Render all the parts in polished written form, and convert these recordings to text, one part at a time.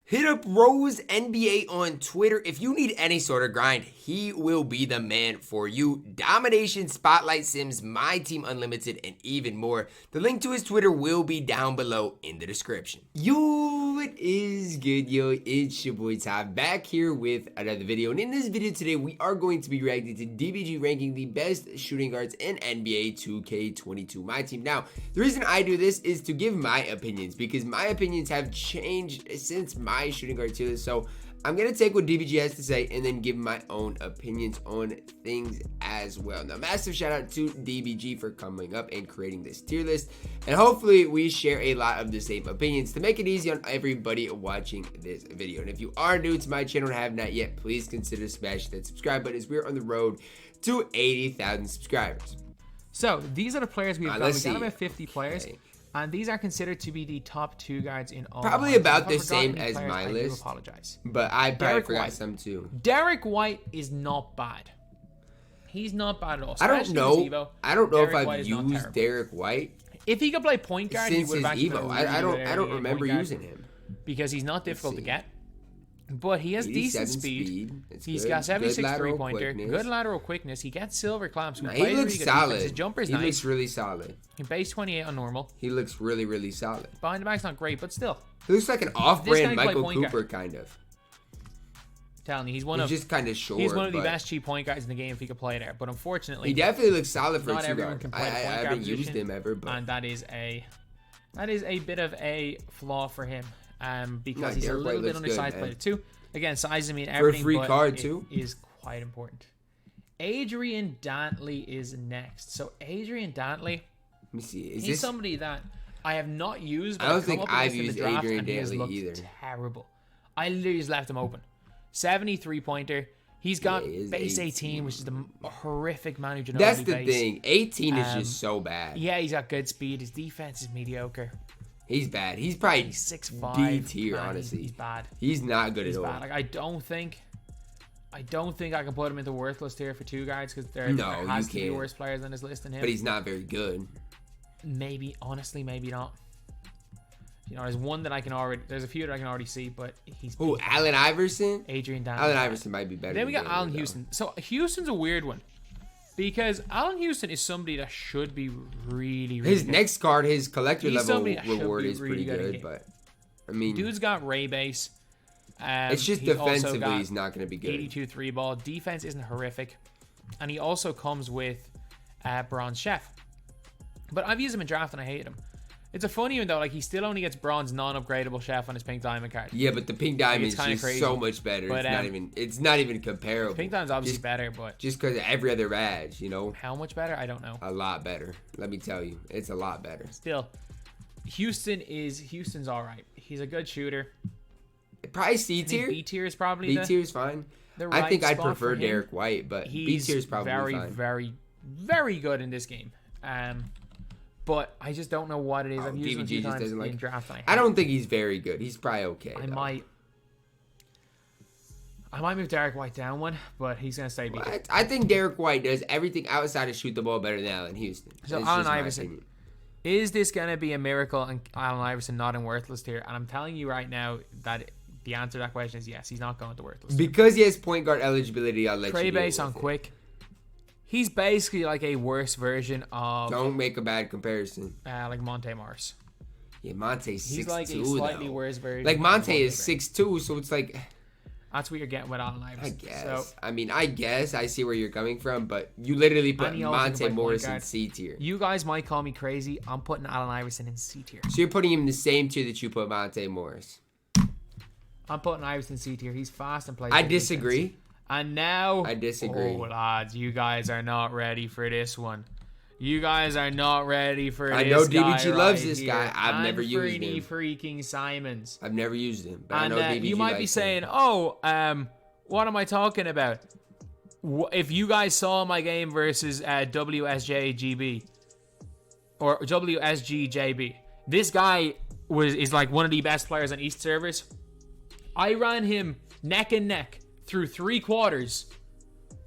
Hit up Rose NBA on Twitter. If you need any sort of grind, he will be the man for you. Domination, Spotlight Sims, MyTEAM Unlimited, and even more. The link to his Twitter will be down below in the description. Yo, what is good, yo? It's your boy Ty, back here with another video. And in this video today, we are going to be reacting to DBG ranking the best shooting guards in NBA 2K22 MyTEAM. Now, the reason I do this is to give my opinions, because my opinions have changed since my shooting guard tier list. So I'm gonna take what DBG has to say and then give my own opinions on things as well. Now, massive shout out to DBG for coming up and creating this tier list, and hopefully we share a lot of the same opinions to make it easy on everybody watching this video. And if you are new to my channel and have not yet, please consider smashing that subscribe button, as we're on the road to 80,000 subscribers. So these are the players we've got. We got about 50 players. Okay. And these are considered to be the top 2 guards in all. Probably about the same as my list. I do apologize. But I probably forgot White. some too. Derek White is not bad. He's not bad at all. I don't know. I don't know if I've used Derek White. If he could play point guard, since he would his Evo. I don't remember using him because he's not difficult to get. But he has decent speed. He's got 76 three-pointer, good lateral quickness. He gets silver clamps. Nah, he looks solid. His jumper's nice. He looks really solid. He base 28 on normal. He looks really, really solid. Behind the back's not great, but still. He looks like an off-brand Michael Cooper, kind of. I'm telling you, he's just kind of short. He's one of the best cheap point guards in the game if he could play there. But unfortunately, he definitely looks solid for not a 2 everyone guard. can play I the point guard haven't position, used him ever, but and that is a bit of a flaw for him. Because he's Derek a little White bit looks undersized good, player too. Again, size, I mean, for everything, a free but card it too is quite important. Adrian Dantley is next. So Adrian Dantley, let me see. He's somebody that I have not used. But I don't think I've used Adrian Dantley either. Terrible. I literally just left him open. 73 pointer. He's got base 18, which is the horrific Manu Ginobili That's the base. thing. 18 is just so bad. Yeah, he's got good speed. His defense is mediocre. He's bad. He's probably 6'5". D tier, honestly. He's bad. He's not good at all. Like I don't think I can put him into worthless tier for 2 guys, because there has to be worse players on his list than him. But he's not very good. Maybe, honestly, maybe not. You know, there's a few that I can already see, but he's. Oh, Allen Iverson? Adrian Dantley. Allen Iverson might be better. Then we got Allen Houston. So Houston's a weird one, because Allen Houston is somebody that should be really, really his good. Next card, his collector level reward is pretty good, but I mean, dude's got Ray base. It's just defensively he's not going to be good. 82 3-ball. Defense isn't horrific. And he also comes with Bronze Chef. But I've used him in draft and I hate him. It's a funny one though, like he still only gets bronze non-upgradable Chef on his pink diamond card. Yeah, but the pink diamond is just so much better. But, it's not even comparable. Pink diamond's obviously better, but just because of every other badge, you know. How much better? I don't know. A lot better. Let me tell you, it's a lot better. Still, Houston's all right. He's a good shooter. Probably C tier. B tier is probably B tier is fine. I think I'd prefer Derek White, but B tier is probably fine. Very, very good in this game. But I just don't know what it is. I've used him a few times in draft. I don't think he's very good. He's probably okay. I might move Derek White down one, but he's gonna stay B tier. I think Derek White does everything outside of shoot the ball better than Allen Houston. So Allen Iverson. Is this going to be a miracle and Allen Iverson not in worthless tier? And I'm telling you right now that the answer to that question is yes. He's not going to worthless tier. Because he has point guard eligibility, I'll let you Trey base on quick. He's basically like a worse version of... Don't make a bad comparison. Like Monte Morris. Yeah, Monte's 6'2", He's like a slightly worse version. Like Monte is 6'2", so it's like... That's what you're getting with Allen Iverson. I guess. So, I guess I see where you're coming from, but you literally put Monte Morris in C tier. You guys might call me crazy. I'm putting Allen Iverson in C tier. So you're putting him in the same tier that you put Monte Morris. I'm putting Iverson in C tier. He's fast and plays. I disagree. Defense. And now... I disagree. Oh, lads, you guys are not ready for this one. You guys are not ready for this guy. I know DBG loves this guy. I've never used him. Freaking Simons. I've never used him. But And I know DBG you might be saying, what am I talking about? If you guys saw my game versus WSJGB or WSGJB, this guy is like one of the best players on East servers. I ran him neck and neck through 3 quarters,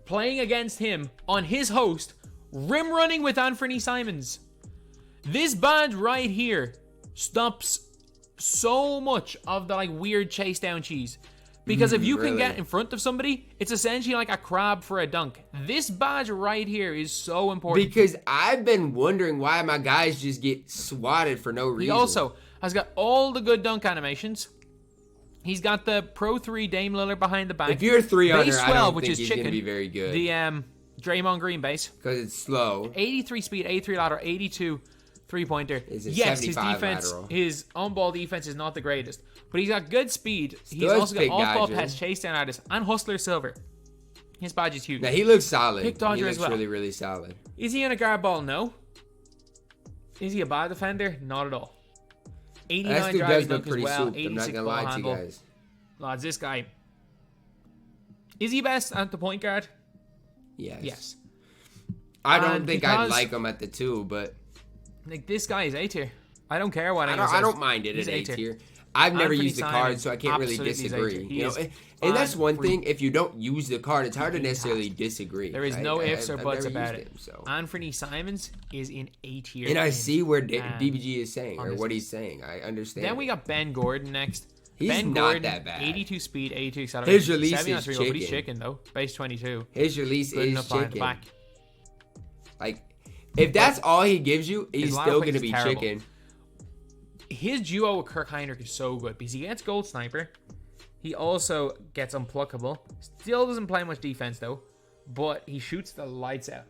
playing against him on his host, rim running with Anthony Simons. This badge right here stops so much of the like weird chase down cheese. Because if you can get in front of somebody, it's essentially like a crab for a dunk. This badge right here is so important. Because I've been wondering why my guys just get swatted for no reason. He also has got all the good dunk animations. He's got the Pro 3 Dame Lillard behind the back. If you're 3 under, base 12, I don't which think is he's chicken, going to be very good. The Draymond Green base. Because it's slow. 83 speed, 83 lateral, 82 three-pointer. Yes, his defense, lateral. his on-ball defense is not the greatest. But he's got good speed. He's Still also got off-ball pass, chase down artist, and Hustler Silver. His badge is huge. Now, he looks solid. Pick Dodger he looks as well. really, really solid. Is he in a guard ball? No. Is he a bad defender? Not at all. 89 driving dunk as well. 86 ball handle. Guys. Lads, this guy. Is he best at the point guard? Yes. I don't think I'd like him at the 2, but like this guy is A tier. I don't care what I don't mind it at A tier. I've never used the card, so I can't really disagree. You know, and that's one thing. If you don't use the card, it's hard to necessarily disagree. There is no ifs or buts about it. Anthony Simons is in A tier. And I see where DBG is saying, or what he's saying. I understand. Then we got Ben Gordon next. He's Ben not Gordon, that bad. 82 speed, 82 acceleration. His release is chicken. But he's chicken though. Base 22. His release is chicken. Back. Like, if that's all he gives you, he's still going to be chicken. His duo with Kirk Heinrich is so good because he gets Gold Sniper. He also gets Unpluckable. Still doesn't play much defense though, but he shoots the lights out.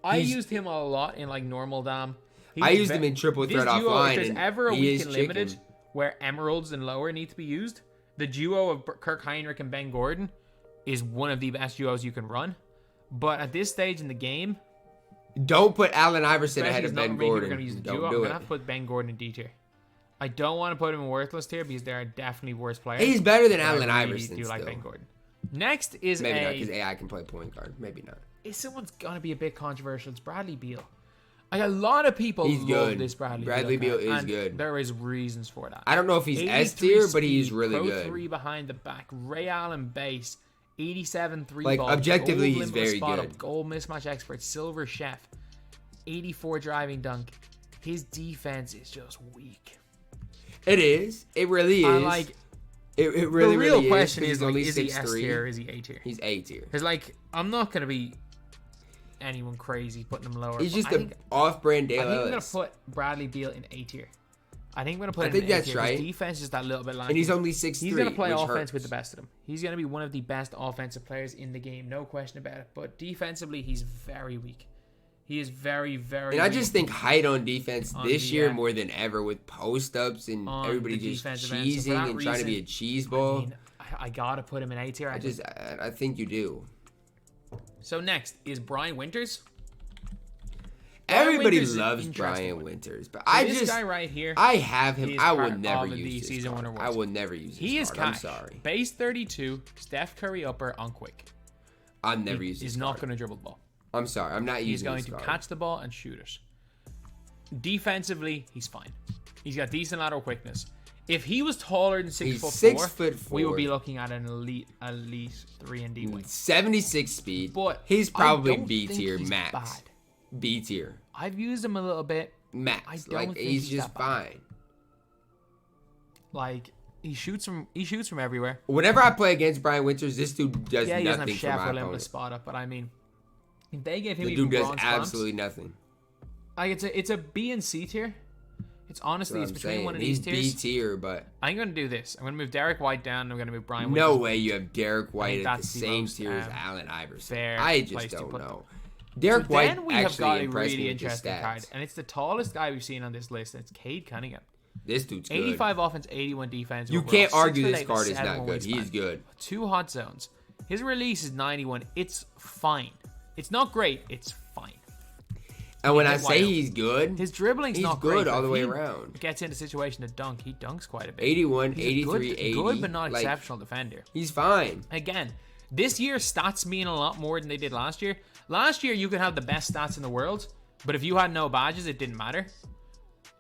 I used him a lot in like normal dam. I used him in triple threat offline. If there's ever a week in limited where emeralds and lower need to be used, the duo of Kirk Heinrich and Ben Gordon is one of the best duos you can run. But at this stage in the game, don't put Allen Iverson ahead of Ben Gordon. I'm gonna have to put Ben Gordon in D tier. I don't want to put him in worthless tier because there are definitely worse players. He's better than Allen Iverson. I do like Ben Gordon. Next is maybe not because AI can play point guard. Maybe not. If someone's gonna be a bit controversial, it's Bradley Beal. Like a lot of people love this Bradley Beal is good. There is reasons for that. I don't know if he's S tier, but he's really Pro good. 3 behind the back, Ray Allen base, 87 3 like ball. Objectively, he's very good. Up, gold mismatch expert, silver chef, 84 driving dunk. His defense is just weak. It is. It really is. Like it really, the real really question is like, only is he 6'3". S tier or is he A tier? He's A tier. Because like I'm not gonna be anyone crazy putting him lower. He's just an off-brand Dale I think I'm Ellis. gonna put Bradley Beal in A tier. I think I'm gonna put. I think that's right. His defense is that little bit lacking. And he's only 6'3". He's gonna play offense hurts. with the best of them. He's gonna be one of the best offensive players in the game, no question about it. But defensively, he's very weak. He is very, very. And I just think height on defense this year more than ever with post-ups and everybody just cheesing and trying to be a cheese ball. I mean, I gotta put him in A tier. I think you do. So next is Brian Winters. Everybody loves Brian Winters, but this guy right here. I have him. I will never use this card. I will never use this He is card. cash. I'm sorry. Base 32, Steph Curry upper on quick. I'll never use this card. He's not going to dribble the ball. I'm sorry. I'm not using this card. He's going to catch the ball and shoot it. Defensively, he's fine. He's got decent lateral quickness. If he was taller than 6'4", we would be looking at an elite 3 and D wing. 76 speed. But he's probably B tier max. Bad. B tier. I've used him a little bit. Max. I don't think he's just fine. Like he shoots from everywhere. Whenever I play against Brian Winters, this dude does nothing he doesn't have for my Chef opponent. spot up, but I mean, if they give him the even dude does bronze absolutely nothing. Like it's a B and C tier. It's honestly it's between one of these tiers. He's B tier, but I'm gonna do this. I'm gonna move Derek White down. And I'm gonna move Brian. No Winters. way you have Derek White at the same tier as Allen Iverson. Fair I just don't know. Derek White then we have got a really really interesting card, and it's the tallest guy we've seen on this list. It's Cade Cunningham. This dude's good. 85 offense, 81 defense. You can't argue this card is not good. He's good. 2 hot zones. His release is 91. It's fine. It's not great. It's fine. And when I say he's good, his dribbling's not great. He's good all the way he around. Gets into a situation to dunk. He dunks quite a bit. 81, he's 83, 80. Good, but not exceptional defender. He's fine. Again, this year stats mean a lot more than they did last year. Last year, you could have the best stats in the world, but if you had no badges, it didn't matter.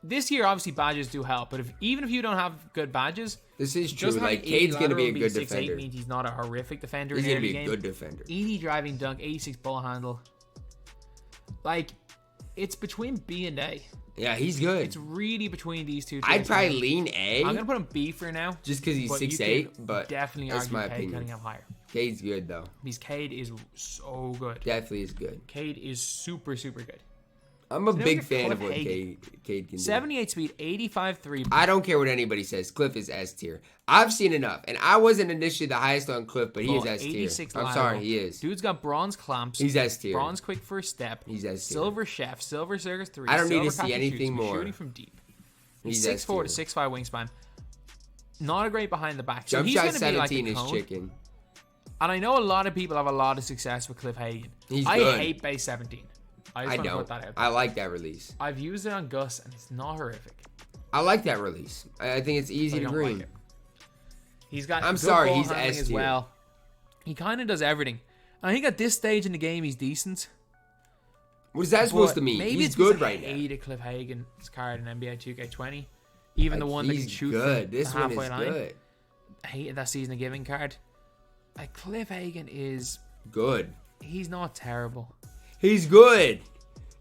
This year, obviously, badges do help, but even if you don't have good badges, this is true. Like Cade's gonna be a good defender. Means he's not a horrific defender. He's gonna be a good defender. 80 driving dunk, 86 ball handle. Like It's between B and A. Yeah, he's good. It's really between these two. I'd probably lean A. I'm gonna put him B for now, just because he's 6'8", but definitely that's argue my Cade opinion. cutting him higher. Cade's good though. Because Cade is so good. Definitely is good. Cade is super, super good. I'm a So big look at fan of Cliff what Hagan. Cade can do. 78 speed, 85 3. I don't care what anybody says. Cliff is S tier. I've seen enough, and I wasn't initially the highest on Cliff, but he is S tier. I'm sorry, he is. Dude's got bronze clamps. He's S tier. Bronze quick first step. He's S tier. Silver chef. Silver circus 3. I don't need to silver see anything more. Shooting from deep. He's 6'4" to 6'5" wingspan. Not a great behind the back. So Jump he's shot gonna be like 17 a is cone. chicken. And I know a lot of people have a lot of success with Cliff Hagan. He's I good. hate base 17. I just want to don't. put that out. I like that release. I've used it on Gus, and it's not horrific. I like that release. I think it's easy I to don't green. like it. He's got. I'm good sorry, ball he's handling S as tier. well. He kind of does everything. And I think at this stage in the game, he's decent. What is that supposed But to mean? Maybe He's it's because good right I now. hated Cliff Hagan's card in NBA 2K20. Even the one that can He's shoot good. from This the one halfway is line. good. I hated that season of giving card. Like Cliff Hagan is. Good. He's not terrible. He's good.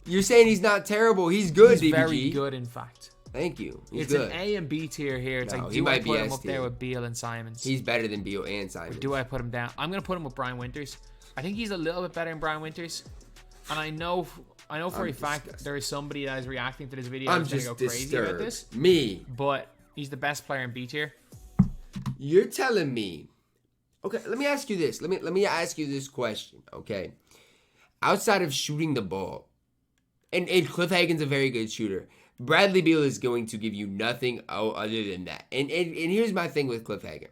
You're saying he's not terrible. He's good, He's DBG. very good, in fact. Thank you. He's It's good. an A and B tier here. It's No, like, he do I might be put him S up there tier. with Beal and Simons? He's better than Beal and Simon. Or do I put him down? I'm gonna put him with Brian Winters. I think he's a little bit better than Brian Winters. And I know for a fact there is somebody that is reacting to this video I'm that's gonna just go crazy about this. disturbed. Me. But he's the best player in B tier. You're telling me. Okay, let me ask you this. Let me ask you this question. Okay, outside of shooting the ball, and Cliff Hagan's a very good shooter. Bradley Beal is going to give you nothing other than that. And here's my thing with Cliff Hagan.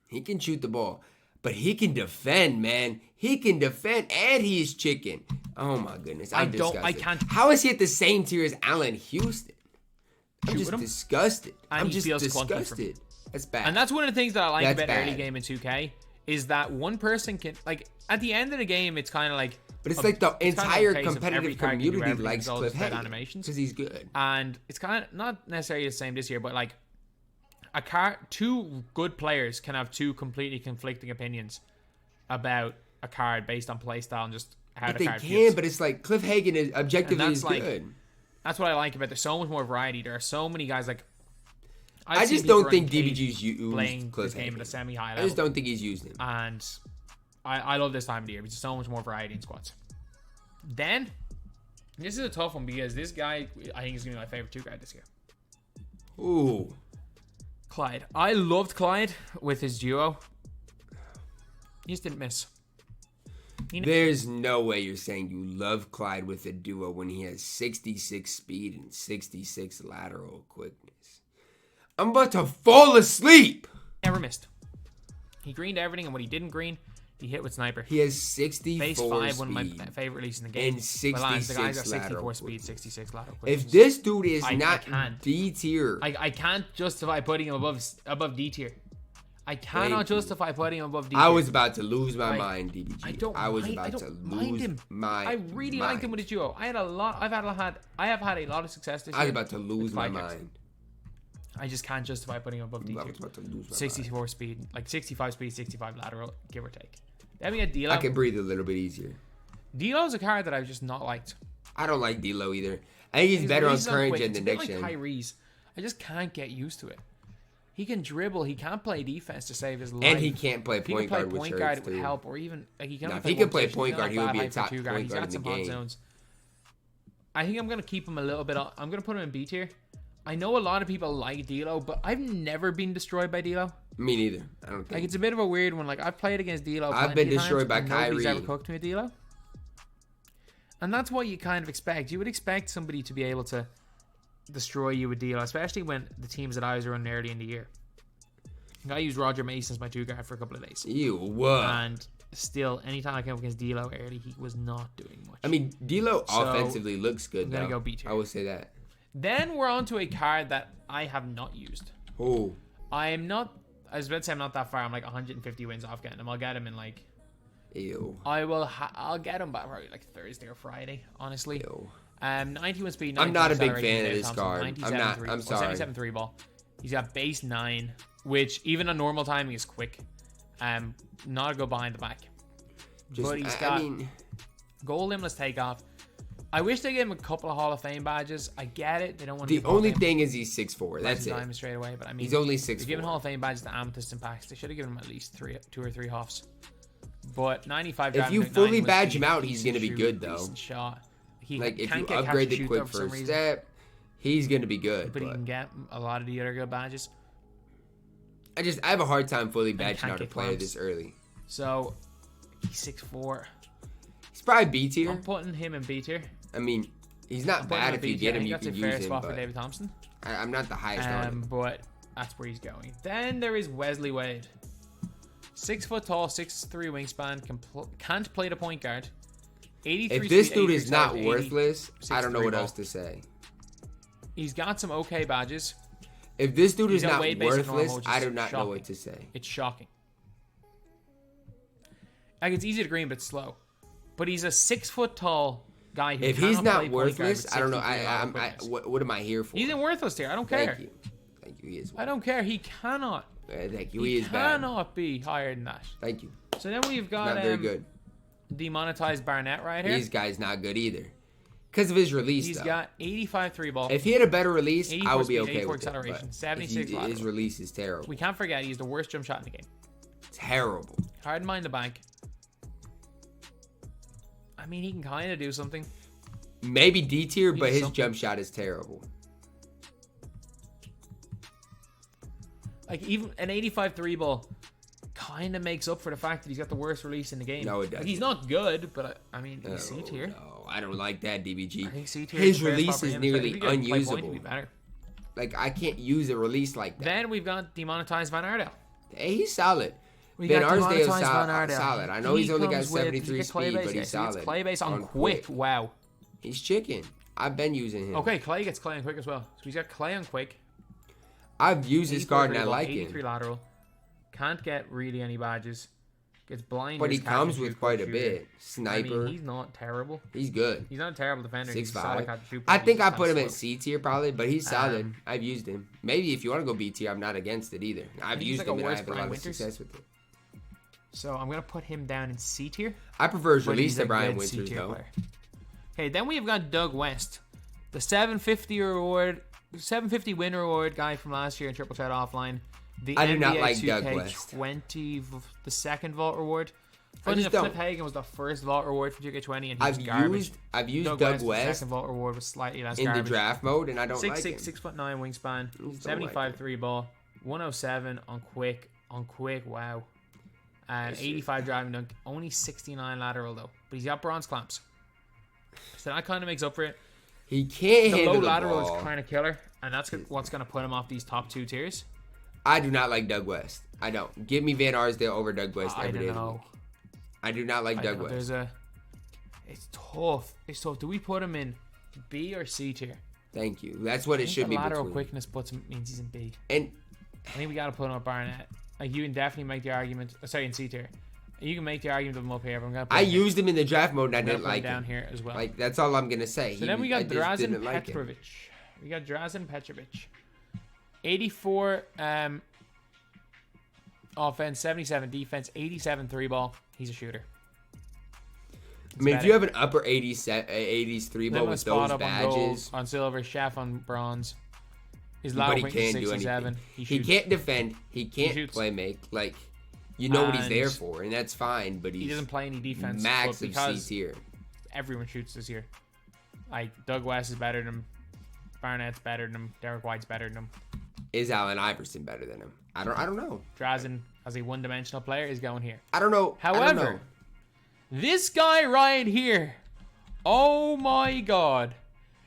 He can shoot the ball, but he can defend, man. He can defend, and he's chicken. Oh my goodness, I'm disgusted. I can't. How is he at the same tier as Allen Houston? I'm Shoot just with him? disgusted. And I'm he just feels clunky from disgusted. That's bad. And that's one of the things that I like That's about early bad. game in 2K is that one person can, like, at the end of the game, it's kind of like. But it's like the entire case of every competitive character can do community everything, likes it's all Cliff just about Hagan animations. because he's good. And it's kind of not necessarily the same this year, but like two good players can have two completely conflicting opinions about a card based on playstyle and just how But the they card can, feels. but it's like Cliff Hagan is objectively And that's is like- good. That's what I like about it. There's so much more variety. There are so many guys like. I I've seen just people don't think running Cade DBG's used playing Cliff this game Hagan. at a semi-high I level. just don't think he's used him. And I love this time of the year because there's so much more variety in squads. Then, this is a tough one because this guy, I think, is going to be my favorite 2 guy this year. Ooh. Clyde. I loved Clyde with his duo. He just didn't miss. There's no way you're saying you love Clyde with a duo when he has 66 speed and 66 lateral quickness. I'm about to fall asleep. Never missed. He greened everything, and what he didn't green, he hit with sniper. He has 64 Base 5, one of my speed. favorite releases in the game. And 66 the guy's got 64 lateral speed, quickness. 66 lateral quickness. If this dude is I not can't. D tier, I can't justify putting him above D tier. I cannot Thank you. justify putting him above D tier. I was about to lose my Like, mind, DBG. I was mind about to mind lose him. my I really liked him with his duo. I have had a lot of success this year. I was about to lose with my Clyde Hicks. mind. I just can't justify putting him above D I tier. was about to lose my mind. 64 speed, like 65 speed, 65 lateral, give or take. Then we had D'Lo. I can breathe a little bit easier. D'Lo's a card that I've just not liked. I don't like D'Lo either. I think he's better on releases current quick. gen It's than a bit next gen. like Kyrie's. I just can't get used to it. He can dribble. He can't play defense to save his life. And he can't play If he point could play guard, which point guard, hurts it would too. help. Or even like he can. Now, only if he play could play one point position. guard, He's he not would be a bad height top for two guard. point He's guard got in some the hot game. zones. I think I'm gonna keep him a little bit. I'm gonna put him in B tier. I know a lot of people like D'Lo, but I've never been destroyed by D'Lo. Me neither. I don't Like think. it's a bit of a weird one. Like I've played against D'Lo. I've plenty been of times, destroyed by and nobody's Kyrie. ever cooked me with D'Lo. And that's what you kind of expect. You would expect somebody to be able to destroy you with D'Lo, especially when the teams that I was running early in the year. I used Roger Mason as my 2 guard for a couple of days. Ew, what? And still, anytime I came up against D'Lo early, he was not doing much. I mean, D'Lo So, offensively looks good, I'm gonna though. go B tier. I will say that. Then we're on to a card that I have not used. Oh, I was about to say I'm not that far. I'm like 150 wins off getting him. I'll get him in like... ew. I'll get him by probably like Thursday or Friday, honestly. Ew. 91 speed. I'm not a big 91 fan of acceleration, this Thompson, card. 97 I'm not. three- I'm or sorry. 77 3 ball. He's got base 9, which even on normal timing is quick. Not a go behind the back. Just, But he's I got mean, goal limitless takeoff, I wish they gave him a couple of Hall of Fame badges. I get it. They don't want to. The only thing is he's 6'4". That's it. Diamond straight away, but I mean, he's only 6'4". They're giving Hall of Fame badges to Amethyst and Packs. They should have given him at least 2 or 3 Hoffs. But 95. If you fully badge him out, he's gonna be good though. Shot. He like if you upgrade the quick first step, he's gonna be good. But he can get a lot of the other good badges. I have a hard time fully badging out a player this early. So he's 6'4". He's probably B tier. I'm putting him in B tier. I mean, he's not bad if you get him. You can use him. Spot for David Thompson. I'm not the highest on him. But that's where he's going. Then there is Wesley Wade. 6 foot tall, 6'3" wingspan. Can't play the point guard. 83. If this dude is not worthless, I don't know what else to say. He's got some okay badges. If this dude is not worthless, I do not know what to say. It's shocking. Like, it's easy to green, but it's slow. But he's a 6 foot tall guy. Who if he's not worthless, I don't know. What am I here for? He's in worthless tier. I don't care. Thank you. Thank you. He is. I don't care. He cannot. Thank you. He cannot be higher than that. Thank you. So then we've got not very good. Demonetized Barnett right here. These guys not good either. Because of his release, He's got 85 3 ball. If he had a better release, I would be okay 84 with acceleration, it. 76 his release is terrible. We can't forget he's the worst jump shot in the game. Terrible. Hard to mind the bank. I mean, he can kind of do something. Maybe D tier, but his jump shot is terrible. Like, even an 85 3 ball kind of makes up for the fact that he's got the worst release in the game. No, it doesn't. Like, he's not good, but I mean, he's C tier. No, I don't like that, DBG. I think C tier. His release is nearly unusable. Like, I can't use a release like that. Then we've got demonetized Van Aardel. Hey, he's solid. Van Arsdale's solid. I know he's only got 73 speed, but he's solid. Clay base on quick. Wow. He's chicken. I've been using him. Okay, Clay gets Clay on quick as well. So he's got Clay on quick. I've used his card and I like him. 83 lateral. Can't get really any badges. Gets blind. But he comes with quite a bit. Sniper. I mean, he's not terrible. He's good. He's not a terrible defender. 6'5". I think I put him at C tier probably, but he's solid. I've used him. Maybe if you want to go B tier, I'm not against it either. I've used him and I have a lot of success with it. So I'm going to put him down in C tier. I prefer his release to Brian Winters, though. Okay, then we've got Doug West. The 750 win reward guy from last year in Triple Threat Offline. I do not like Doug West. 20, the second vault reward. Funny enough, Flip Hagen was the first vault reward for 2K20, and he was garbage. I've used Doug West. The second vault reward was slightly less in garbage. the draft mode, and I don't like him. 6'9" wingspan, 75 3 ball, 107 on quick. Wow. And 85 driving dunk, only 69 lateral though. But he's got bronze clamps, so that kind of makes up for it. He can't handle the low lateral ball. Is kind of killer, and that's what's going to put him off these top 2 tiers. I do not like Doug West. I don't. Give me Van Arsdale over Doug West every day of the week. I do not like Doug West. It's tough. Do we put him in B or C tier? Thank you. That's what it should be. Lateral between. quickness means he's in B. And I think we got to put him up Barnett. Like, you can definitely make the argument. Sorry, in C tier. You can make the argument of him up here, but I'm gonna. Put him used him in the draft mode, and I didn't like him. Down here as well. Like, that's all I'm gonna say. So then we got Drazen Petrovic. 84 offense, 77 defense, 87 3 ball. He's a shooter. I mean, if you have an upper 80s 3 ball with those badges, on silver, Chef on bronze. His but he can't do anything. He can't defend. He can't play make. Like, you know what he's there for, and that's fine. But he doesn't play any defense. Max of C tier. Everyone shoots this year. Like, Doug West is better than him. Barnett's better than him. Derek White's better than him. Is Allen Iverson better than him? I don't know. Drazen, as a one-dimensional player, is going here. I don't know. However, this guy right here, oh my god,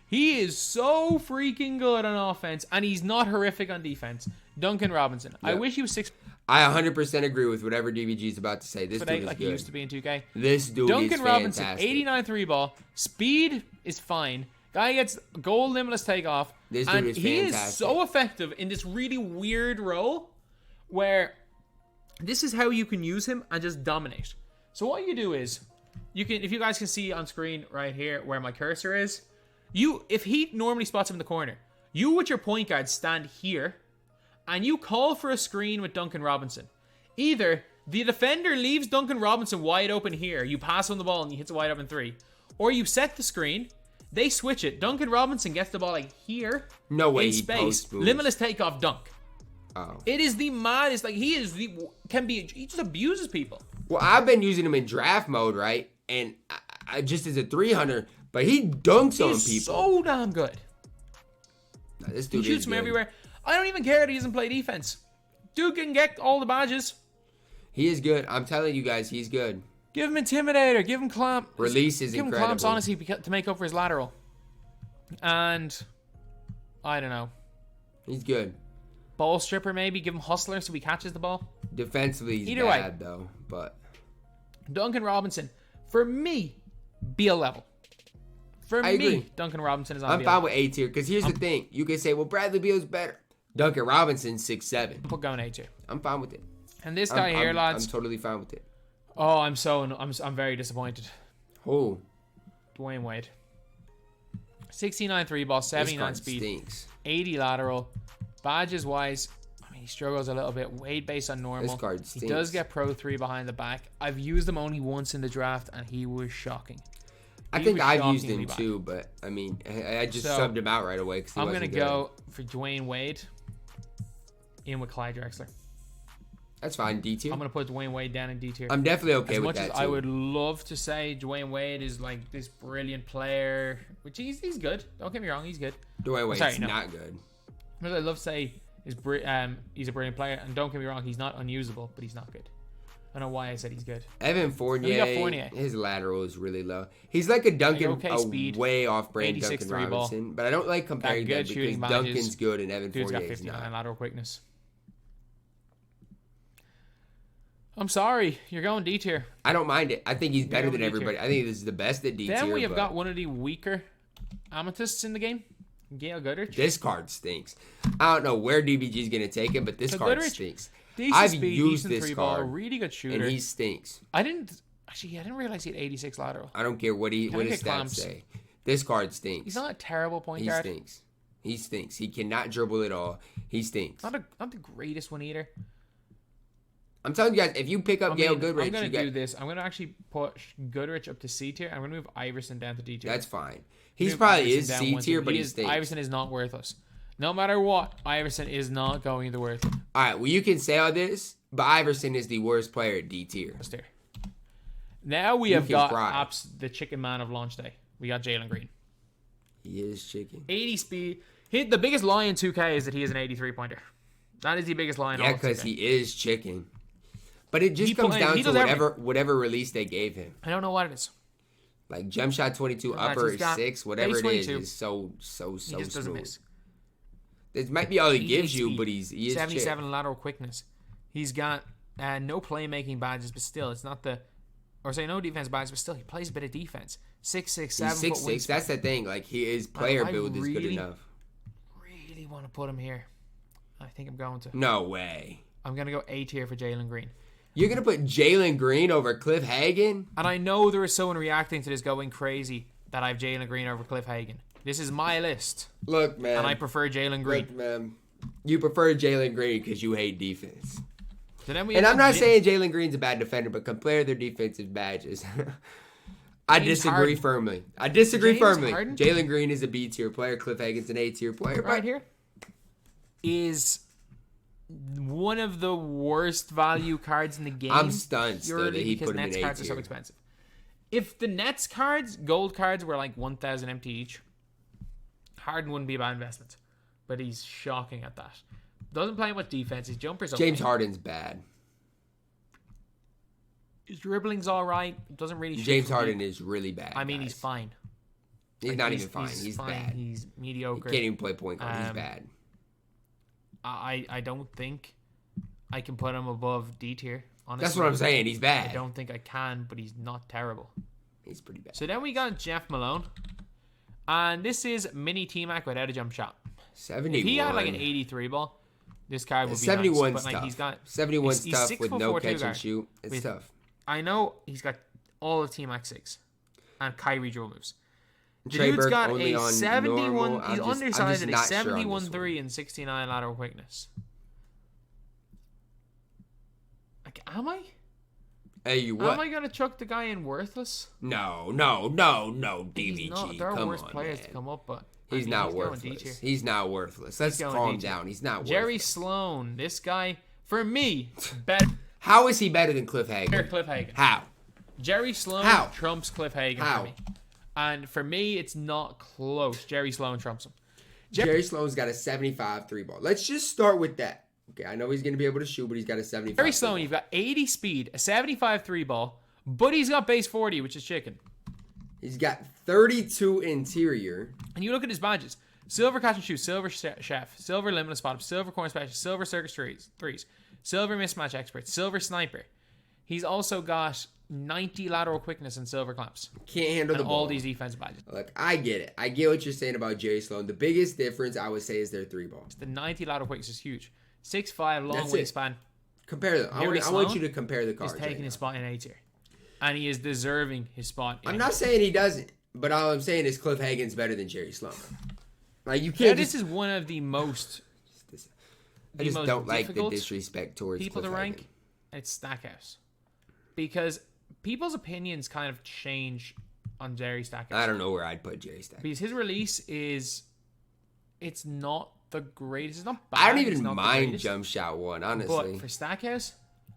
he is so freaking good on offense, and he's not horrific on defense. Duncan Robinson. Yep. I wish he was 6. I 100% agree with whatever DBG is about to say. This dude is good. He used to be in 2K. This dude Duncan is Robinson, fantastic. 89 3 ball. Speed is fine. Guy gets goal limitless takeoff. This dude is fantastic. He is so effective in this really weird role where this is how you can use him and just dominate. So what you do is, you can, if you guys can see on screen right here where my cursor is, if he normally spots him in the corner, you with your point guard stand here and you call for a screen with Duncan Robinson. Either the defender leaves Duncan Robinson wide open here, you pass on the ball and he hits a wide open 3, or you set the screen, They switch it. Duncan Robinson gets the ball like here. No way in he space. post moves. Limitless takeoff dunk. Oh. It is the maddest. Like he just abuses people. Well, I've been using him in draft mode, right? And I just as a 300, but he dunks on people. So damn good. Nah, this dude He shoots from everywhere. I don't even care that he doesn't play defense. Dude can get all the badges. He is good. I'm telling you guys, he's good. Give him Intimidator. Give him Clamp. Release is give incredible. Give him Clamps, honestly, to make up for his lateral. And I don't know. He's good. Ball stripper, maybe. Give him Hustler so he catches the ball. Defensively, he's Either bad, way. though. But Duncan Robinson, for me, be a level. For I me, agree. Duncan Robinson is on I'm fine with A tier. Because here's the thing. You can say, well, Bradley Beal's better. Duncan Robinson, 6'7". Put going A tier. I'm fine with it. And this guy here, lads. I'm totally fine with it. Oh, I'm very disappointed. Oh. Dwayne Wade. 69 3 ball, 79 speed, stinks. 80 lateral. Badges wise, I mean, he struggles a little bit. Wade based on normal. This card stinks. He does get Pro 3 behind the back. I've used him only once in the draft, and he was shocking. I think I've used him too, but I mean, I just subbed him out right away. I'm going to go for Dwayne Wade in with Clyde Drexler. That's fine, D tier. I'm going to put Dwayne Wade down in D tier. I'm definitely okay with that, As much as I would love to say Dwayne Wade is like this brilliant player, which he's good. Don't get me wrong, he's good. Dwayne Wade's not good. But I'd love to say he's a brilliant player, and don't get me wrong, he's not unusable, but he's not good. I don't know why I said he's good. Evan Fournier, his lateral is really low. He's like a Duncan, way off-brand Duncan Robinson, but I don't like comparing them because Duncan's good and Evan Fournier is not. 59 lateral quickness. I'm sorry, you're going D tier. I don't mind it. I think he's better than everybody. I think this is the best at D tier. Then we have got one of the weaker amethysts in the game, Gail Goodrich. This card stinks. I don't know where DBG is going to take him, but this card stinks. I've used this card, really good shooter, and he stinks. I didn't realize he had 86 lateral. I don't care what his stats say. This card stinks. He's not a terrible point guard. He stinks. He cannot dribble at all. He stinks. Not the greatest one either. I'm telling you guys, if you pick up Gail Goodrich, I'm going to do this. I'm going to actually push Goodrich up to C tier. I'm going to move Iverson down to D tier. That's fine. He's probably is C tier, but he stinks. Iverson is not worth us. No matter what, Iverson is not going to worth it. All right, well, you can say all this, but Iverson is the worst player at D tier. Now we have got the chicken man of launch day. We got Jalen Green. He is chicken. 80 speed. The biggest lie in 2K is that he is an 83-pointer. That is the biggest lie in all of 2K. Yeah, because he is chicken. But it just comes down to whatever release they gave him. I don't know what it is. Like jump shot 22, upper 6, whatever it is so he just doesn't miss. This might be all he gives you, but he is 77 chick. Lateral quickness. He's got no playmaking badges, but still, it's not the... Or say no defense badges, but still, he plays a bit of defense. 6'6", 7 He's 6'6". That's the thing. Like, his player build is good enough. Really want to put him here. I think I'm going to. No way. I'm going to go A tier for Jalen Green. You're going to put Jalen Green over Cliff Hagan? And I know there is someone reacting to this going crazy that I have Jalen Green over Cliff Hagan. This is my list. Look, man. And I prefer Jalen Green. Look, man. You prefer Jalen Green because you hate defense. So then and I'm not saying Jalen Green's a bad defender, but compare their defensive badges. I disagree firmly. Jalen Green is a B tier player. Cliff Hagan's an A tier player. Right here is one of the worst value cards in the game. I'm stunned still that he put him in A tier. Because Nets cards are so expensive. If the Nets cards, gold cards, were like 1,000 MT each, Harden wouldn't be a bad investment. But he's shocking at that. Doesn't play much defense. His jumper's okay. James Harden's bad. His dribbling's all right. Doesn't really shoot. James Harden is really bad. I mean, he's fine. He's not even fine. He's bad. He's mediocre. He can't even play point guard. He's bad. I don't think I can put him above D tier. Honestly, that's what I'm saying. He's bad. I don't think I can, but he's not terrible. He's pretty bad. So then we got Jeff Malone. And this is mini T-Mac without a jump shot. 71. If he had like an 83 ball, this card would be 71 nice. But like he's got 71's tough with no catch and shoot. It's tough. I know he's got all of T-Mac 6 and Kyrie dribble moves. The Trey dude's Burke got only a 71. Normal. He's undersized at a 71-3 and 69 lateral quickness. Like, am I? Hey, what? Am I gonna chuck the guy in worthless? No, DBG. There are Come worse on, players man. to come up, but He's not worthless. He's not worthless. Let's calm down. He's not worthless. Jerry Sloan, this guy, for me, better. How is he better than Cliff Hagan? Cliff Hagan. How? Jerry Sloan trumps Cliff Hagan for me. And for me, it's not close. Jerry Sloan trumps him. Jerry Sloan's got a 75 3-ball. Let's just start with that. Okay, I know he's going to be able to shoot, but he's got a 75. Jerry Sloan, you've got 80 speed, a 75 3-ball, but he's got base 40, which is chicken. He's got 32 interior. And you look at his badges. Silver catch and shoot, silver chef, silver limitless spot, silver corner specialist, silver circus threes, silver mismatch expert, silver sniper. He's also got 90 lateral quickness and silver clamps. Can't handle the ball. All these defensive badges. Look, I get it. I get what you're saying about Jerry Sloan. The biggest difference, I would say, is their 3-ball. The 90 lateral quickness is huge. 6'5", long wingspan. Compare them. I want you to compare the cards. He's taking his spot in A tier. And he is deserving his spot in I'm not saying he doesn't, but all I'm saying is Cliff Hagan's better than Jerry Sloan. Like, you can't this is one of the most... I just don't like the disrespect towards people Cliff to rank. Hagan. It's Stackhouse. Because people's opinions kind of change on Jerry Stackhouse. I don't know where I'd put Jerry Stackhouse. Because his release is... It's not the greatest. It's not bad. I don't even mind jump shot one, honestly. But for Stackhouse...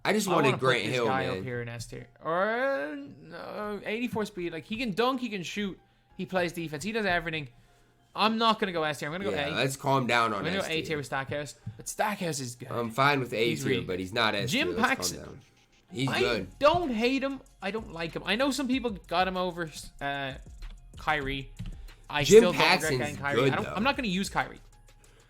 I just wanted Grant Hill, man. Up here in S tier. Or 84 speed. Like, he can dunk, he can shoot. He plays defense. He does everything. I'm not going to go S tier. I'm going to go A. Let's calm down on I'm going to go A tier with Stackhouse. But Stackhouse is good. I'm fine with A tier, but he's not S tier. Jim Paxson. He's good. I don't hate him. I don't like him. I know some people got him over Kyrie. I Jim still don't regret Paxson's getting Kyrie. good, I'm not going to use Kyrie.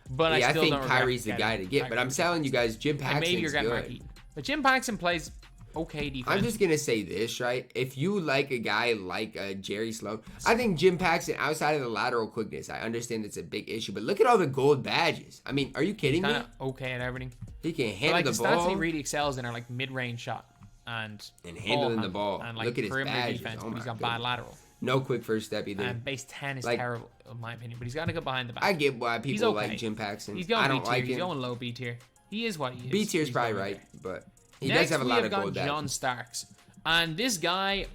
But I still think don't Kyrie's the guy to get. But I'm telling you guys, Jim Paxson's good. But Jim Paxson plays okay defense. I'm just going to say this, right? If you like a guy like Jerry Sloan, I think Jim Paxson, outside of the lateral quickness, I understand it's a big issue. But look at all the gold badges. I mean, are you kidding me? Okay at everything. He can handle the ball. ball. He really excels in are like mid-range shot and handling the ball. And like look at his badges. Defense, but he's got bad lateral. No quick first step either. And base 10 is terrible, in my opinion. But he's got to go behind the back. I get why people like Jim Paxson. He's going I don't B tier. like him. He's going low B tier. He is what he is. B tier is probably right, but he does have a lot of gold. John Starks, and this guy,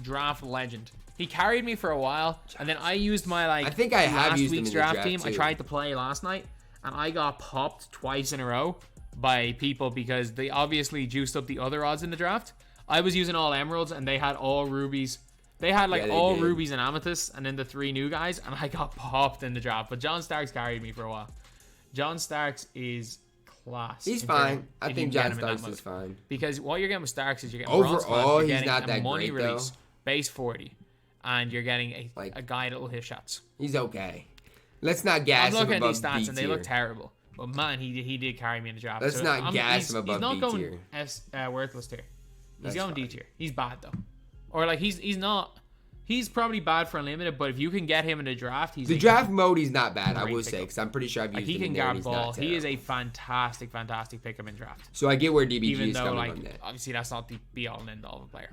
draft legend. He carried me for a while, and then I used my I think I have used week's him in the draft team. too. I tried to play last night, and I got popped twice in a row by people because they obviously juiced up the other odds in the draft. I was using all emeralds, and they had all rubies. They had all rubies and amethysts, and then the 3 new guys, and I got popped in the draft. But John Starks carried me for a while. John Starks is class. He's fine. I think John Starks is fine. Because what you're getting with Starks is you're getting overall, you're he's not that money great release, though. Base 40, and you're getting a guy that will hit shots. He's okay. Let's not gas him above B tier. I'm looking at these stats and they look terrible. But man, he did carry me in the draft. Let's not gas him above B tier. He's not going worthless tier. He's going D tier. He's bad though, or like he's not. He's probably bad for unlimited, but if you can get him in the draft, he's the draft mode. He's not bad, I will say, because I'm pretty sure I've used him. He can guard ball. He is a fantastic pick-up in draft. So I get where DBG Even is though, coming from that. Obviously, that's not the be-all and end-all of a player.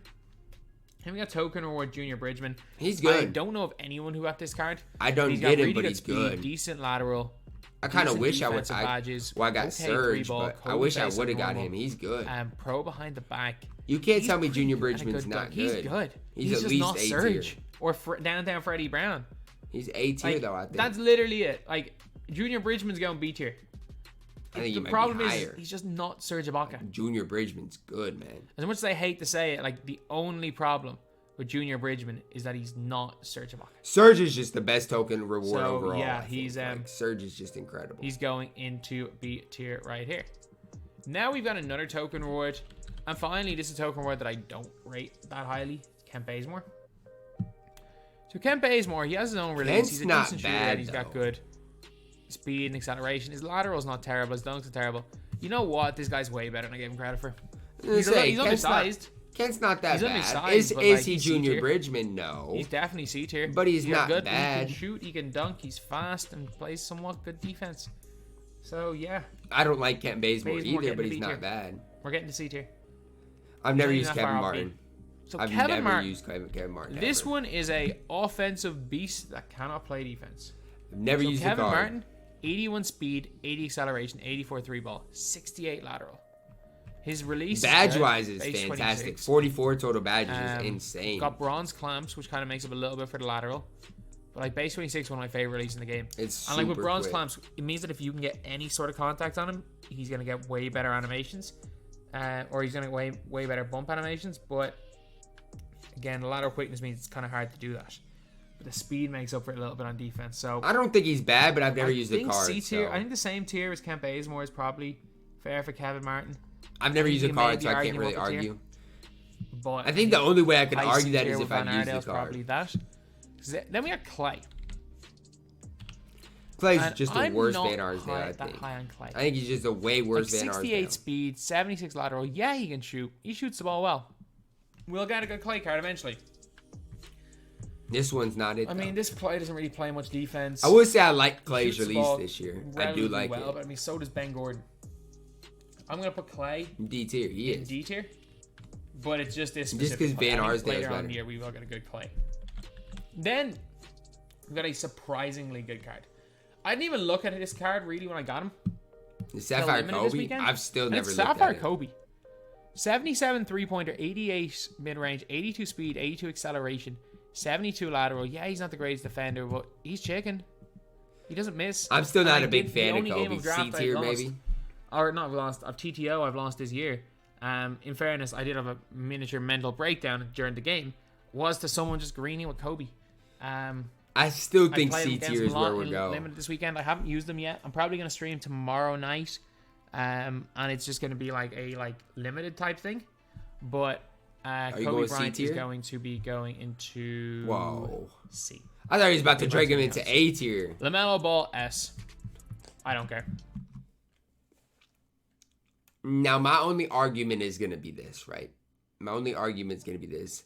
And we got token reward Junior Bridgman. He's good. I don't know of anyone who got this card. I don't get him, but he's good. Decent lateral. I kind of wish I would. Badges. Well, I got Surge, but I wish I would have got him. He's good. Pro behind the back. You can't tell me Junior Bridgman's not good. He's good. He's at least A tier. Or downtown Freddie Brown. He's A tier though, I think. That's literally it. Like, Junior Bridgman's going B tier. I think the problem is he's just not Serge Ibaka. Junior Bridgman's good, man. As much as I hate to say it, like the only problem with Junior Bridgman is that he's not Serge Ibaka. Serge is just the best token reward overall. Yeah, he's Serge is just incredible. He's going into B tier right here. Now we've got another token reward. And finally, this is a token reward that I don't rate that highly. Kent Bazemore. So Kent Bazemore, he has his own release. He's a decent shooter. He's got good speed and acceleration. His lateral's not terrible. His dunks are terrible. You know what? This guy's way better than I gave him credit for. He's undersized. Kent's not that bad. Is he Junior Bridgman? No. He's definitely C tier. But he's not good. bad. He can shoot, he can dunk, he's fast, and plays somewhat good defense. So, yeah. I don't like Kent Bazemore either, but he's not bad. We're getting to C tier. I've never used Kevin Martin. So I've never used Kevin Martin. This one is a offensive beast that cannot play defense. I've never used Kevin Martin, 81 speed, 80 acceleration, 84 3-ball, 68 lateral. His release badge-wise is base fantastic. 26. 44 total badges is insane. Got bronze clamps, which kind of makes up a little bit for the lateral. But like base 26, one of my favorite releases in the game. It's and like with super bronze quick. clamps, it means that if you can get any sort of contact on him, he's gonna get way better animations, or he's gonna get way better bump animations. But again, the lateral quickness means it's kind of hard to do that. But the speed makes up for it a little bit on defense. So I don't think he's bad, but I've never used the card. C tier. So. I think the same tier as Kemp Bazemore is probably fair for Kevin Martin. I've never used a you card, made so the I can't really argument argue. But I think the only way I can high argue C that tier is with if I Van use the Aerdel's card. probably that. Then we got Clay. Clay's And just a I'm worse not Van Arsdale, I that think. high on Clay. I think he's just a way worse Like Van 68 Arsdale. speed, 76 lateral. Yeah, he can shoot. He shoots the ball well. We'll get a good Clay card eventually. This one's not it. I mean, this play doesn't really play much defense. I would say I like Clay's Shoots the release ball this year. I do relatively like well, it. but I mean, so does Ben Gordon. I'm gonna put Clay D tier, he in is. D tier, but it's just this. Just specific 'cause play. Van I think Arsdale's later on in better. the year we will get a good Clay. Then we got a surprisingly good card. I didn't even look at this card really when I got him. The Sapphire Limited this Kobe, weekend. I've still And never it's looked Sapphire at it. Kobe. 77 three-pointer, 88 mid-range, 82 speed, 82 acceleration, 72 lateral. Yeah, he's not the greatest defender, but he's chicken. He doesn't miss. I'm still not And a big the fan of only game Kobe. draft C I've tier, lost- maybe? Or not lost, of TTO I've lost this year. In fairness, I did have a miniature mental breakdown during the game. Was to someone just greening with Kobe. I still I think played C against tier him is a lot where we in go. Limited this weekend. I haven't used them yet. I'm probably going to stream tomorrow night. And it's just going to be like a limited type thing. But you going Kobe with C Bryant is tier? going to be going into Whoa. C. I thought he was about to drag him something into else. A tier. LaMelo Ball S. I don't care. Now, my only argument is going to be this, right? My only argument is going to be this.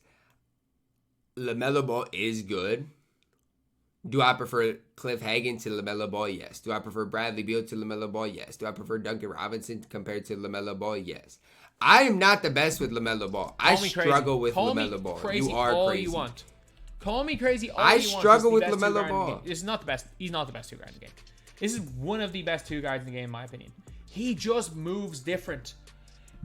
LaMelo Ball is good. Do I prefer Cliff Hagan to LaMelo Ball? Yes. Do I prefer Bradley Beal to LaMelo Ball? Yes. Do I prefer Duncan Robinson compared to LaMelo Ball? Yes. I am not the best with LaMelo Ball. I Call me struggle crazy. with Call me LaMelo Ball. crazy You are all crazy. you want. Call me crazy all I you want. struggle This is with the best LaMelo two guard in the Ball. game. This is not the best. He's not the best two guard in the game. This is one of the best two guards in the game, in my opinion. He just moves different.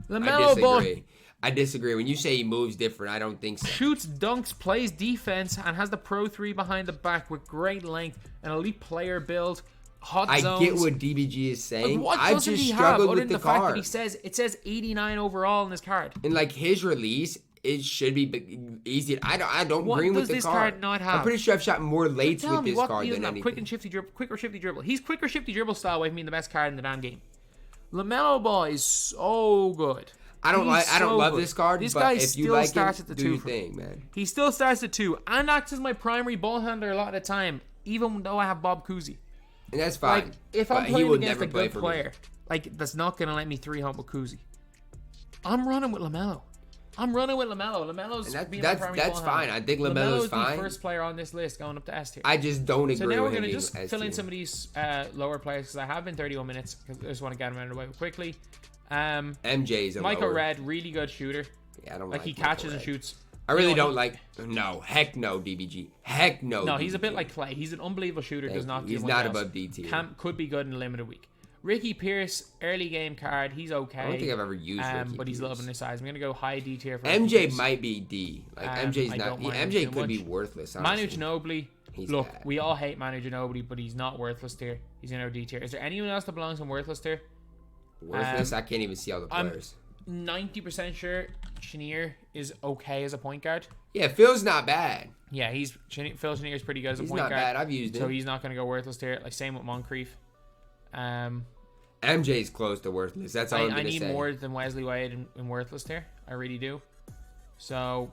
I LaMelo Ball disagree. I disagree. When you say he moves different, I don't think so. shoots, dunks, plays defense, and has the Pro 3 behind the back with great length, an elite player build, hot I zones. get what DBG is Like, saying. what I doesn't just he have struggled other with than the the fact that card. it says 89 overall in this card? And like his release, it should be easy. I don't What agree with does the this card. card not have? I'm pretty sure I've shot more lates Tell with me this what card he than doesn't have. Quick anything. and shifty dribble, quick or shifty dribble. He's quick or shifty dribble style away from being the best card in the damn game. LaMelo Ball is so good. I don't so love good. this card. This but guy if you still like starts it, at the do 2 your for me. thing, man. He still starts at 2 and acts as my primary ball handler a lot of the time, even though I have Bob Cousy. And that's fine. Like, if I'm but he playing will against never a play good for me. player, like, that's not going to let me 3-hump with Cousy, I'm running with LaMelo. LaMelo's And being my primary that's ball fine. handler. I think LaMelo's fine. the first player on this list going up to S tier. I just don't agree So now we're with him going to being just S fill in tier. some of these lower players because I have been 31 minutes because I just want to get them out of the way quickly. MJ's a Michael lower. Red, really good shooter. Yeah, I don't Like, he Michael catches and Redd. shoots. I really You know, don't like. No, heck no, DBG. Heck no. No, he's a bit DBG. like Clay. He's an unbelievable shooter. Does not. He's do not much else. above D tier. Could be good in a limited week. Ricky Pierce, early game card. He's okay. I don't think I've ever used Ricky but he's a little bit Pierce. undersized. I'm gonna go high D tier for Ricky MJ Pierce. might be D. Like I MJ's don't not. mind him MJ too could be much. worthless. Manu Honestly. Ginobili. He's Look, bad. we all hate Manu Ginobili, but he's not worthless tier. He's in our D tier. Is there anyone else that belongs in worthless tier? Worthless. I can't even see all the I'm players. 90% sure Chenier is okay as a point guard. Yeah, Phil's not bad. Yeah, Phil Chenier is pretty good as a He's point not guard. bad. I've used him. So he's not going to go worthless tier. Like, same with Moncrief. MJ's close to worthless. That's all I'm I gonna need say. more than Wesley Wade in worthless tier. I really do. So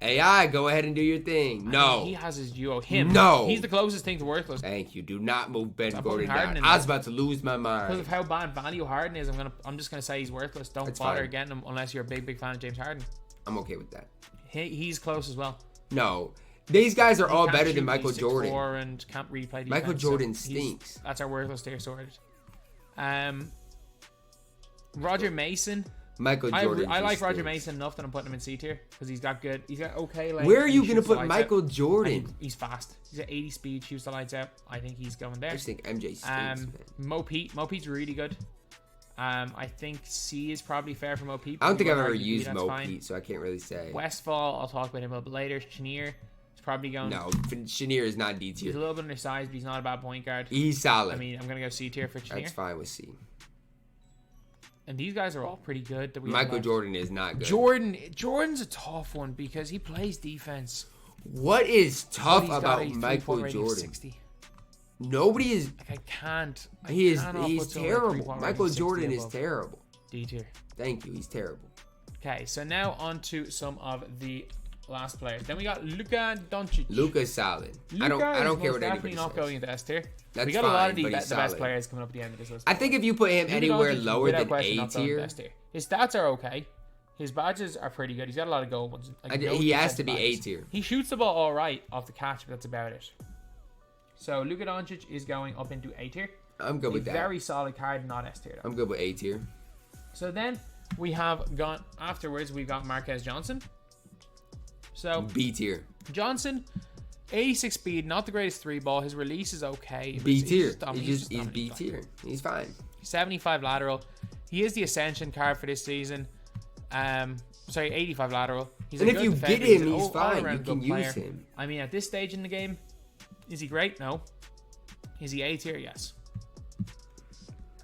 AI, go ahead and do your thing. No. he has his duo. Him. No. He's the closest thing to worthless. Thank you. Do not move Ben I'm Gordon putting Harden down. in I was there. about to lose my Because mind. of how bad value Harden is, I'm just gonna say he's worthless. Don't That's bother fine. getting him unless you're a big fan of James Harden. I'm okay with that. He's close as well. No. These guys are all Can't better shoot, than Michael he's 6'4" Jordan. and can't really play defense. Michael so Jordan he's- stinks. That's our worthless tier sorted. Roger Mason. Michael Jordan. I like Roger Mason enough that I'm putting him in C tier because he's got okay. Like, Where are you he gonna shoots the put lights Michael out. Jordan? He's fast. He's at 80 speed, shoots the lights out. I think he's going I there. just think MJ stinks, man. Mo Pete's really good. I think C is probably fair for Mo Pete. I don't think I've ever RGB, used that's Mo fine. Pete, so I can't really say. Westfall, I'll talk about him a little bit later. Chenier is probably going. No, Chenier is not D He's tier. a little bit undersized, but he's not a bad point guard. He's solid. I mean, I'm gonna go C tier for Chenier. That's fine with C. And these guys are all pretty good. That we Michael have Jordan is not good. Jordan's a tough one because he plays defense. What is tough He's got about a 3-point Michael rating of Jordan? 60. Nobody is. Like, I can't. He's cannot put someone with a terrible. 3-point Michael rating of 60 Jordan is above. terrible. D tier. Thank you. He's terrible. Okay, so now on to some of the last players. Then we got Luka Doncic. Luka's solid. I don't care what anybody not says. going into S tier. That's we got a lot of fine, the but he's best solid. players coming up at the end of this list. I think if you put him Luka anywhere Doncic, lower without than question, A not going into tier, S tier. His stats are okay. His badges are pretty good. He's got a lot of gold ones. Like, he has to be A badges. tier. He shoots the ball all right off the catch, but that's about it. So Luka Doncic is going up into A tier. I'm good with that. Very solid card, not S tier though. I'm good with A tier. So then we have gone afterwards. We've got Marquez Johnson. So B tier. Johnson, 86 speed, not the greatest three ball. His release is okay. but B he's tier. just dominant. He's dominant. B tier. He's fine. 75 lateral. He is the ascension card for this season. 85 lateral. He's And a if good you defender. get him, an he's fine. all-around You can good player. use him. I mean, at this stage in the game, is he great? No. Is he A tier? Yes.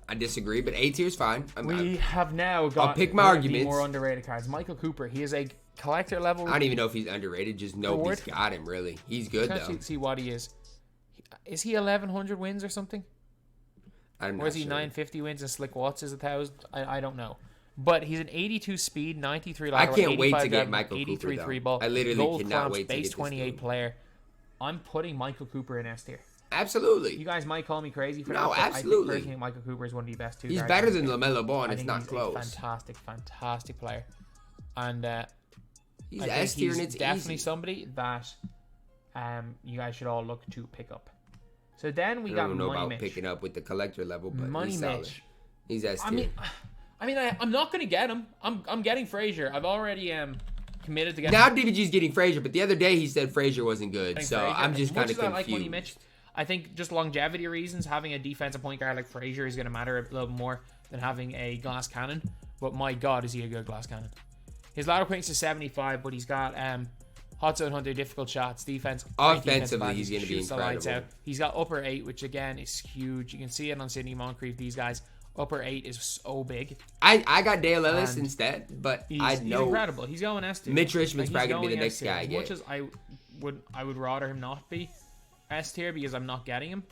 I disagree, but A tier is fine. We have now got pick my one of the arguments. more underrated cards. Michael Cooper. He is a collector level. I don't even know if he's underrated. Just nobody's Reward. got him, really. He's good, Let's though. see what he is. Is he 1,100 wins or something? I'm Or not is he sure. 950 wins and Slick Watts is 1,000? I don't know. But he's an 82 speed, 93 I lateral, can't wait 85 to get driving, Michael 83 Cooper, three though. ball. I literally gold cannot clamps, wait to base get this 28 dude. player. I'm putting Michael Cooper in S tier. Absolutely. You guys might call me crazy for No, that. but absolutely. I think personally Michael Cooper is one of the best two He's guards better in than the game. LaMelo Ball, and I it's think not he's close. a fantastic player. And He's I think S tier, he's and it's definitely easy. somebody that you guys should all look to pick up. So then we I got don't know Money about Mitch. picking up with the collector level, but Money he's solid. Mitch. He's S tier. I'm not gonna get him. I'm getting Frazier. I've already committed to get Now DBG's getting Frazier, but the other day he said Frazier wasn't good, so Frazier. I'm just As much kind of as I like Money confused. Mitch, I think just longevity reasons, having a defensive point guard like Frazier is going to matter a little more than having a glass cannon. But my God, is he a good glass cannon? His lateral points is 75, but he's got hot zone hunter, difficult shots, defense. great Offensively, defensive he's going to be shoots the lights incredible. out. He's got upper 8, which again is huge. You can see it on Sidney Moncrief. These guys, upper 8 is so big. I got Dale Ellis And instead, but He's know incredible. He's going S tier. Mitch Richmond's he's probably going to be going the next S tier. guy I As get. much as I would rather him not be S tier because I'm not getting him.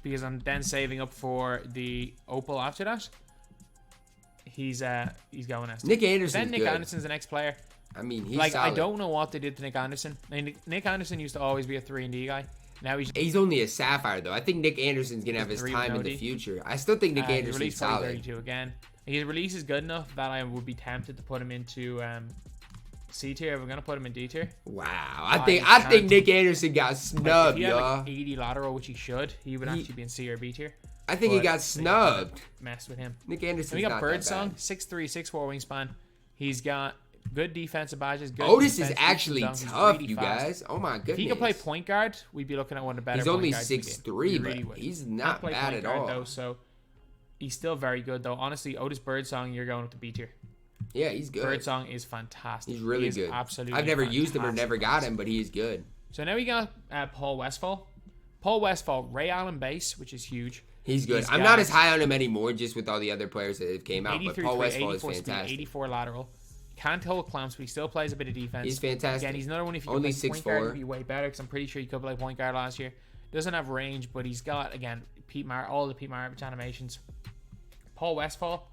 Because I'm then saving up for the Opal after that. He's going S tier. Nick Anderson's Then Nick good. Anderson's the next player. I mean, he's Like solid. I don't know what they did to Nick Anderson. I mean, Nick Anderson used to always be a 3-and-D guy. Now He's only a Sapphire, though. I think Nick Anderson's going to have his Three time in with the OD. future. I still think Nick his Anderson's release probably solid. 32 again. His release is good enough that I would be tempted to put him into C tier. We're gonna put him in D tier. Wow. I can't. think Nick Anderson got Like, snubbed, if he had y'all. like 80 lateral, which he should, he would actually be in C or B tier. I think he But got they snubbed. Messed with him. Nick Anderson's And we got not Birdsong, that 6'3", 6'4" wingspan. He's got good defensive badges. Good bad. Otis defense, is actually shoots and dunks. He's tough, really you fast. guys. Oh, my goodness. If he could play point guard, we'd be looking at one of the better He's point only guards in the game. 6'3", He but really would. he's Can't not play bad point at guard, all. Though, so he's still very good, though. Honestly, Otis Birdsong, you're going with the B tier. Yeah, he's good. Birdsong is fantastic. He's really He is good. Absolutely. I've never used him or fantastic. never got him, but he is good. So now we got Paul Westphal. Paul Westphal, Ray Allen base, which is huge. He's good. He's I'm got not as high on him anymore just with all the other players that have came out, but 83 Paul free, Westphal is 84 speed, fantastic. 84 lateral. Can't hold clamps, but he still plays a bit of defense. He's fantastic. Again, he's another one if you Only could play point guard, 6'4". he'd be way better because I'm pretty sure he could play point guard last year. Doesn't have range, but he's got, again, all the Pete Maravich animations. Paul Westphal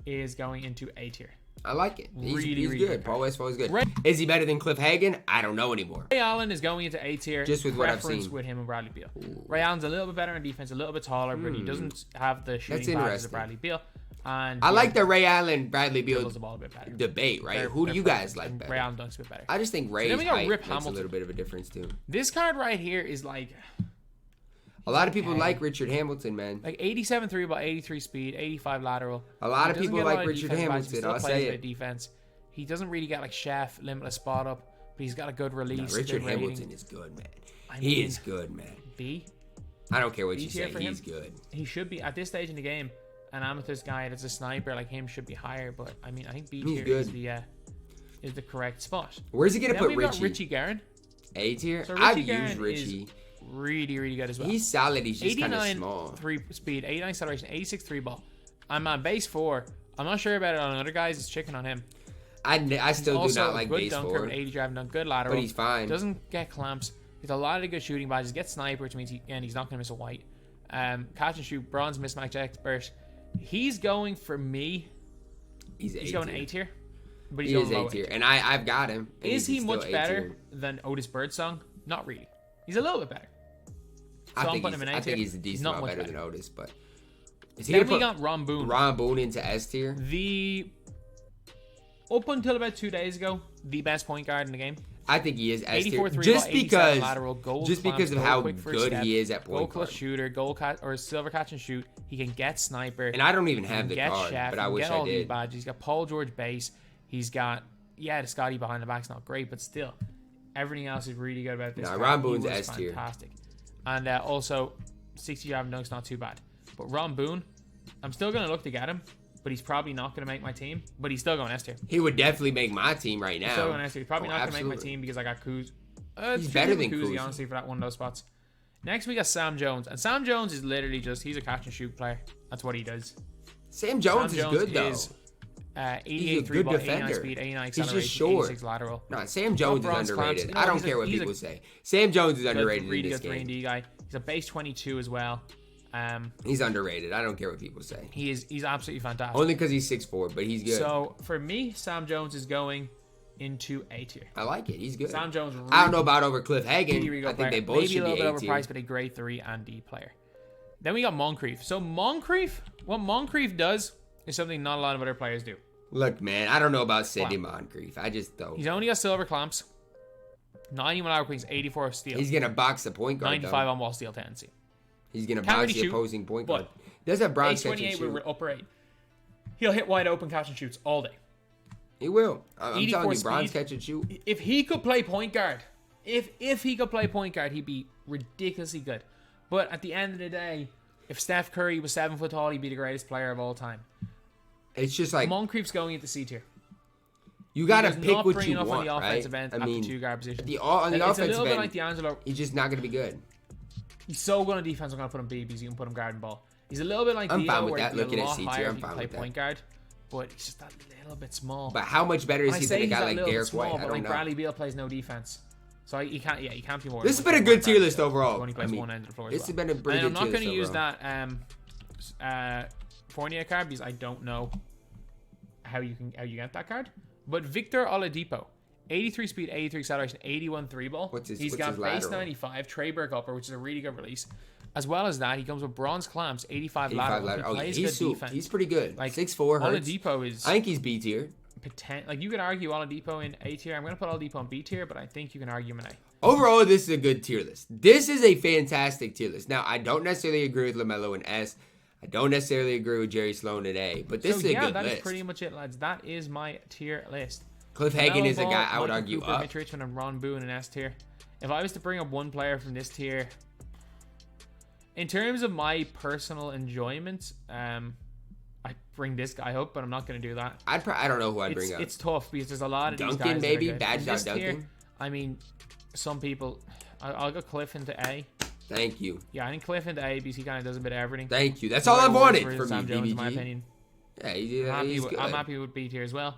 is going into A tier. I like it. He's Really good. good Paul Westphal is good. Ray- Is he better than Cliff Hagan? I don't know anymore. Ray Allen is going into A tier. Just with what I've Preference seen. with him and Bradley Beal. Ray Allen's a little bit better in defense, a little bit taller, but he doesn't have the shooting badges interesting. of Bradley Beal. And I like the Ray Allen Bradley Beal dribbles the ball a bit better. debate, right? They're- Who do they're you guys perfect, like and better? Ray Allen dunks a bit better. I just think Ray's then we got height Rip makes a Hamilton. little bit of a difference too. This card right here is like A lot of people like Richard Hamilton, man. 87 3 ball, 83 speed, 85 lateral. A lot He of doesn't people get a like lot of Richard defensive badges, Hamilton. he still I'll plays say a bit it. of defense. He doesn't really get like chef, limitless spot up, but he's got a good release. Richard good rating. Hamilton is good, man. I He mean, is good, man. B. I don't care what B you tier say. for He's him. good. He should be at this stage in the game. An amethyst guy that's a sniper like him should be higher, but I mean I think B tier is the correct spot. Where's he gonna put We've Richie? got Richie Garen. A tier. So I've Richie used Garen Richie. is really good as well. He's solid. He's just kind of 89 small. 3 speed, 89 acceleration, 86 3 ball. I'm on base 4. I'm not sure about it on other guys. It's chicken on him. I still do not like good base dunker, 4. 80 driving dunk, good lateral. But he's fine. Doesn't get clamps. He's a lot of good shooting badges. Gets sniper, which means he's not going to miss a white. Catch and shoot, bronze mismatch expert. He's going for me. He's going A tier. But he's going low A tier, and I've got him. Is he much better than Otis Birdsong? Not really. He's a little bit better. So I think he's a decent amount better than Otis, but then we got Ron Boone. Ron Boone into S tier. Up until about 2 days ago, the best point guard in the game. I think he is S tier. 84 Just because lateral, goal just clamps, because of goal how quick first good step, he is at point goal guard. clutch shooter, goal catch or silver catch and shoot. He can get sniper. And I don't even have the get card, chef, but I wish get I all these did. badges. He's got Paul George base. He's got the Scotty behind the back's not great, but still, everything else is really good about this. Nah, guy. Ron Boone's He was S tier. fantastic, and also 60 driving dunk's not too bad. But Ron Boone, I'm still gonna look to get him, but he's probably not gonna make my team. But he's still going S tier. He would definitely make my team right now. He's still going S tier. He's probably not gonna make my absolutely. team because I got Kuz. He's better than Kuzi, Kuz. honestly, for that one of those spots. Next, we got Sam Jones. And Sam Jones is literally he's a catch and shoot player. That's what he does. Sam Jones is good, though. Is, He's 88 a 3 good ball, 89 defender. speed, 89 He's acceleration, just short. 86 lateral. No, Sam Jones is bronze underrated. clamps. I don't care what people say. Sam Jones is underrated in this Good 3 game. D guy. He's a base 22 as well. He's underrated. I don't care what people say. He's absolutely fantastic. Only because he's 6'4", but he's good. So, for me, Sam Jones is going into A tier. I like it. He's good. Sam Jones, I don't know about over Cliff Hagan. I think they both maybe should a little be bit A tier. overpriced, but a grade 3 and D player. Then we got Moncrief. So Moncrief, what Moncrief does is something not a lot of other players do. Look, man, I don't know about Sidney Moncrief. I just don't. He's only got silver clamps, 91 hour queens, 84 steal. He's gonna box the point guard. 95 on wall steal tendency. He's gonna Can't box really the shoot, opposing point guard. but Does have bronze Base catch and 28 shoot. with upper 8. He'll hit wide open catch and shoots all day. He will. I'm 84 telling you, bronze speed. catch and shoot. If he could play point guard, if he could play point guard, he'd be ridiculously good. But at the end of the day, if Steph Curry was 7 foot tall, he'd be the greatest player of all time. It's just like Moncrief's going into C tier. you gotta He does pick not what bring you enough want, on the offensive right? end I at mean, the 2 guard position. on the It's a offensive little bit end, like D'Angelo. he's just not gonna be good. He's so good on defense. I'm gonna put him B because you can put him guard and ball. He's a little bit like I'm Dio, fine with where that. he'd be Looking a at lot C tier, higher I'm if he fine could play with that. point guard, but he's just a little bit small. But how much better is he than a guy like Derek White? I But don't like know. Bradley Beal plays no defense, so he can't be more. This has than been a what good tier Bradley list Beal. overall. He only plays one end of the floor. This as has well. been a pretty And good I'm not tier going to list use overall. that Fournier card because I don't know how you get that card. But Victor Oladipo, 83 speed, 83 acceleration, 81 3 ball. He's got base lateral? 95, Treyberg upper, which is a really good release. As well as that, he comes with bronze clamps, 85 lateral. He Oh, yeah, plays he's good defense. He's pretty good. Like 6'4" hurts. Oladipo is. I think he's B tier. Like you could argue Oladipo in A tier. I'm going to put Oladipo in B tier, but I think you can argue him in A. Overall, this is a good tier list. This is a fantastic tier list. Now, I don't necessarily agree with LaMelo in S. I don't necessarily agree with Jerry Sloan in A. But this is a good list. That is pretty much it, lads. That is my tier list. Cliff Hagan is a guy I would Michael argue Cooper, up. Mitch Richmond, and Ron Boone in S tier. If I was to bring up one player from this tier, in terms of my personal enjoyment, I bring this guy up, but I'm not going to do that. I don't know who I'd bring up. It's tough because there's a lot of these Duncan, guys. maybe? That are good. Bad In shot this tier, Duncan? I mean, some people. I'll go Cliff into A. Thank you. Yeah, I think Cliff into A because he kind of does a bit of everything. Thank you. That's all I've wanted for from Sam you, Jones, DBG. in my opinion. Yeah, I'm good. happy with B tier as well.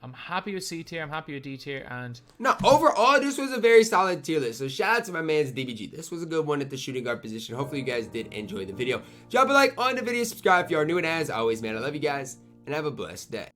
I'm happy with C tier. I'm happy with D tier. And No, overall, this was a very solid tier list. So shout out to my man's DBG. This was a good one at the shooting guard position. Hopefully you guys did enjoy the video. Drop a like on the video. Subscribe if you are new. And as always, man, I love you guys. And have a blessed day.